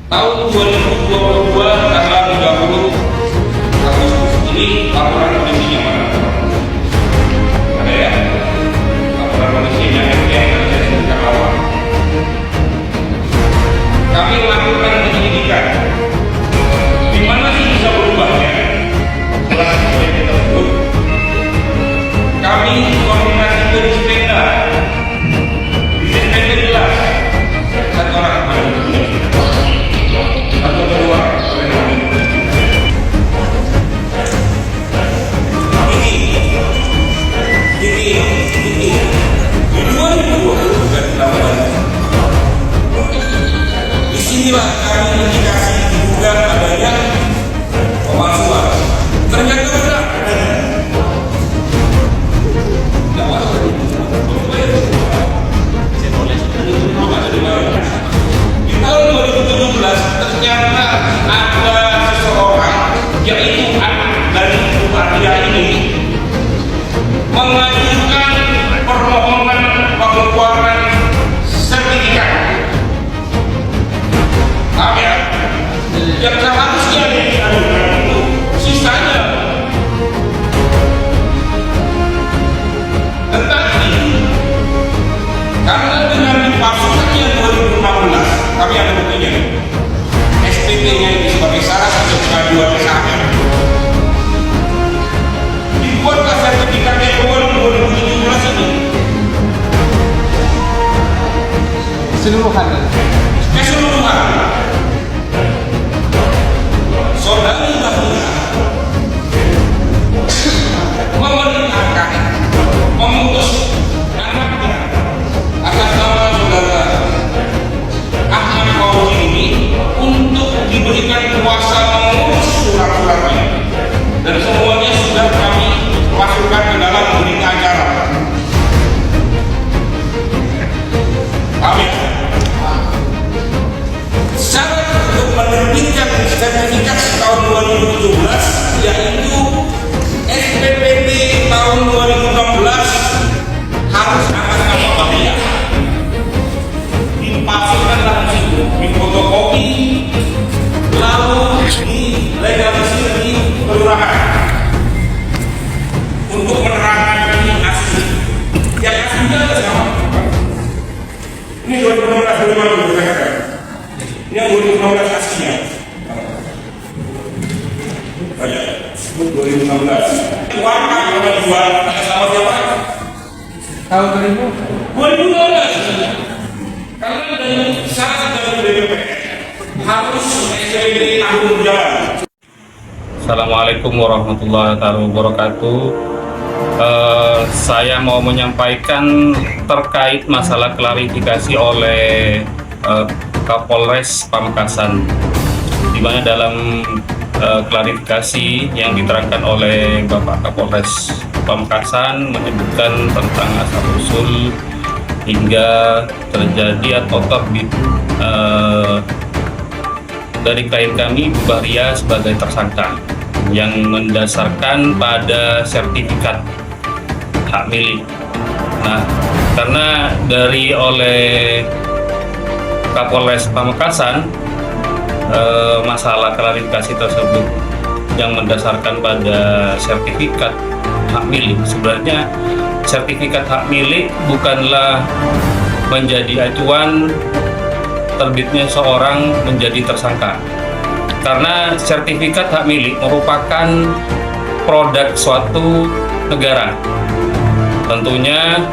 Tahun 2022 tanggal 30 Agustus ini laporan kondisinya mana? Ada ya? Laporan kondisinya yang terjadi sejak awal. Kami melakukan penyelidikan. Di mana sih bisa berubahnya ulang SPP tersebut? Kami koordinasi ke Dispenda. Dispenda jelas satu orang atau kedua ini 2020 bukan dilakukan. Disinilah kami indikasi diduga adanya pemalsuan. Ternyata benar. Di tahun 2017 ternyata ada seseorang, yaitu anak dari Bupati ini, mengajukan permohonan pengeluaran sertifikat. Paham ya? Yang seharusnya diajukan itu sisanya. Tetapi karena dengan dipalsukannya 2016, kami ada buktinya. SPP-nya ini sebagai salah satu pengajuan SHM. Dibuatlah sertifikatnya tahun 2017 ini. Keseluruhan. Saudari Bahia memerintahkan memutus anaknya atas nama saudara Ahmad Fauzi ini untuk diberikan kuasa mengurus surat-suratnya, dan semuanya sudah kami masukkan ke dalam berita acara. Amin. Syarat untuk menerbitkan sertifikat tahun 2017 yaitu SPPT tahun 2016 harus atas nama Bahia. Dipalsukan langsung, difotokopi, lalu dilegalisir di kelurahan untuk menerangkan ini asli. Yang aslinya adalah sama. Ini 2016 ini yang 2016 aslinya. Banyak. 2016. Warna yang dijual sama siapa? Tahun 2012. Karena dari syarat dari BPP harus SPP tahun berjalan. Assalamualaikum warahmatullahi wabarakatuh. Saya mau menyampaikan terkait masalah klarifikasi oleh Kapolres Pamekasan, di mana dalam klarifikasi yang diterangkan oleh Bapak Kapolres Pamekasan menyebutkan tentang asal-usul hingga terjadi atau terbit dari klien kami Ibu Bahria sebagai tersangka yang mendasarkan pada sertifikat hak milik. Nah, karena dari oleh Kapolres Pamekasan masalah klarifikasi tersebut yang mendasarkan pada sertifikat hak milik, sebenarnya sertifikat hak milik bukanlah menjadi acuan terbitnya seorang menjadi tersangka, karena sertifikat hak milik merupakan produk suatu negara. Tentunya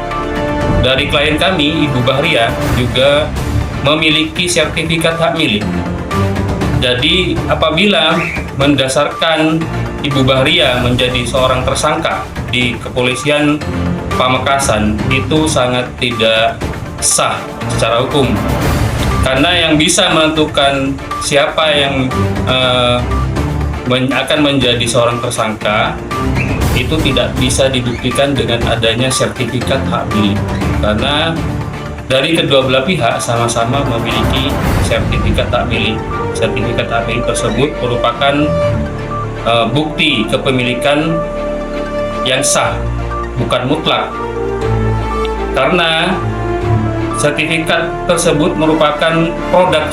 dari klien kami Ibu Bahria juga memiliki sertifikat hak milik. Jadi apabila mendasarkan Ibu Bahria menjadi seorang tersangka di kepolisian Pamekasan, itu sangat tidak sah secara hukum, karena yang bisa menentukan siapa yang akan menjadi seorang tersangka itu tidak bisa dibuktikan dengan adanya sertifikat hak milik, karena dari kedua belah pihak sama-sama memiliki sertifikat hak milik. Sertifikat hak milik tersebut merupakan bukti kepemilikan yang sah, bukan mutlak. Karena sertifikat tersebut merupakan produk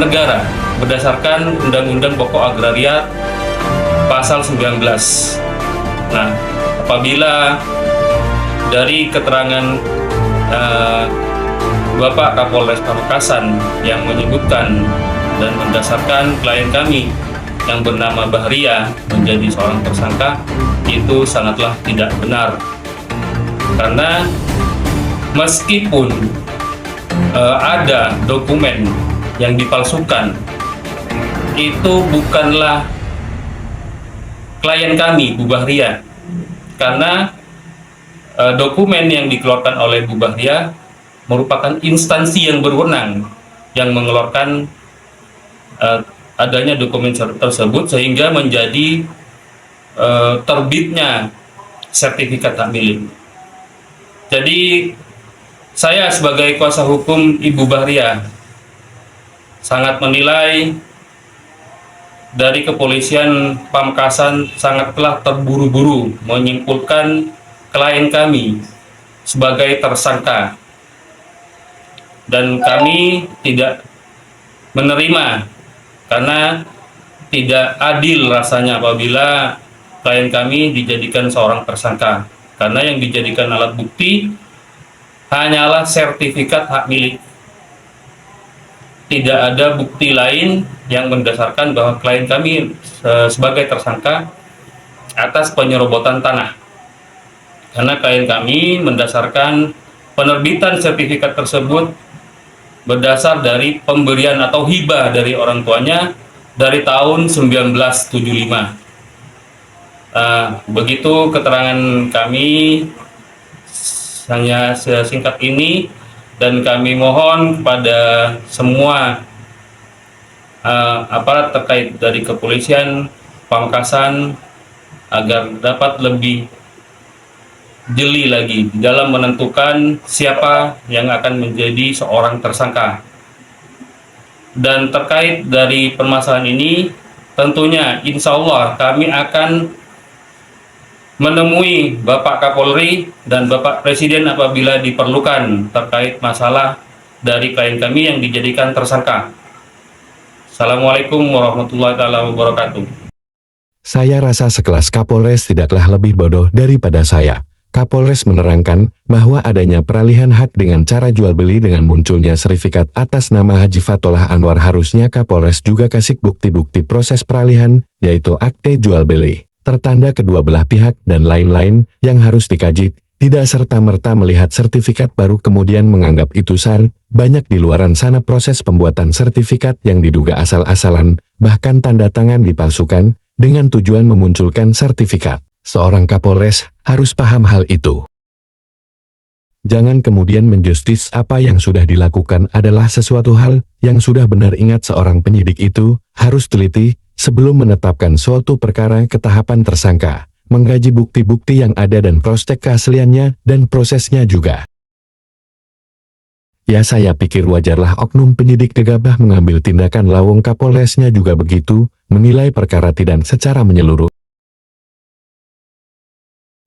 negara berdasarkan Undang-Undang Pokok Agraria Pasal 19. Nah, apabila dari keterangan Bapak Kapolres Pamekasan yang menyebutkan dan berdasarkan klien kami yang bernama Bahria menjadi seorang tersangka, itu sangatlah tidak benar. Karena meskipun ada dokumen yang dipalsukan, itu bukanlah klien kami, Bu Bahria. Karena dokumen yang dikeluarkan oleh Bu Bahria merupakan instansi yang berwenang yang mengeluarkan adanya dokumen tersebut, sehingga menjadi terbitnya sertifikat hak milik. Jadi saya sebagai kuasa hukum Ibu Bahria sangat menilai dari kepolisian Pamekasan sangatlah terburu-buru menyimpulkan klien kami sebagai tersangka, dan kami tidak menerima karena tidak adil rasanya apabila klien kami dijadikan seorang tersangka, karena yang dijadikan alat bukti hanyalah sertifikat hak milik. Tidak ada bukti lain yang mendasarkan bahwa klien kami sebagai tersangka atas penyerobotan tanah, karena klien kami mendasarkan penerbitan sertifikat tersebut berdasar dari pemberian atau hibah dari orang tuanya dari tahun 1975. Begitu keterangan kami, hanya sesingkat ini, dan kami mohon kepada semua aparat terkait dari kepolisian Pamekasan agar dapat lebih jeli lagi dalam menentukan siapa yang akan menjadi seorang tersangka. Dan terkait dari permasalahan ini, tentunya insya Allah kami akan menemui Bapak Kapolri dan Bapak Presiden apabila diperlukan terkait masalah dari klien kami yang dijadikan tersangka. Assalamualaikum warahmatullahi wabarakatuh. Saya rasa sekelas Kapolres tidaklah lebih bodoh daripada saya. Kapolres menerangkan bahwa adanya peralihan hak dengan cara jual beli dengan munculnya sertifikat atas nama Haji Fatullah Anwar, harusnya Kapolres juga kasih bukti-bukti proses peralihan, yaitu akte jual beli, tertanda kedua belah pihak dan lain-lain yang harus dikaji. Tidak serta-merta melihat sertifikat baru kemudian menganggap itu sah. Banyak di luaran sana proses pembuatan sertifikat yang diduga asal-asalan, bahkan tanda tangan dipalsukan dengan tujuan memunculkan sertifikat. Seorang Kapolres harus paham hal itu. Jangan kemudian menjustis apa yang sudah dilakukan adalah sesuatu hal yang sudah benar. Ingat, seorang penyidik itu harus teliti sebelum menetapkan suatu perkara ke tahapan tersangka, mengkaji bukti-bukti yang ada dan prospek keasliannya dan prosesnya juga. Ya, saya pikir wajarlah oknum penyidik gegabah mengambil tindakan. Lawang Kapolresnya juga begitu, menilai perkara tidak secara menyeluruh.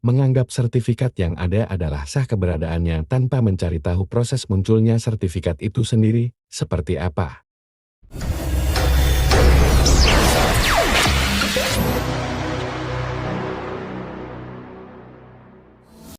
Menganggap sertifikat yang ada adalah sah keberadaannya tanpa mencari tahu proses munculnya sertifikat itu sendiri seperti apa.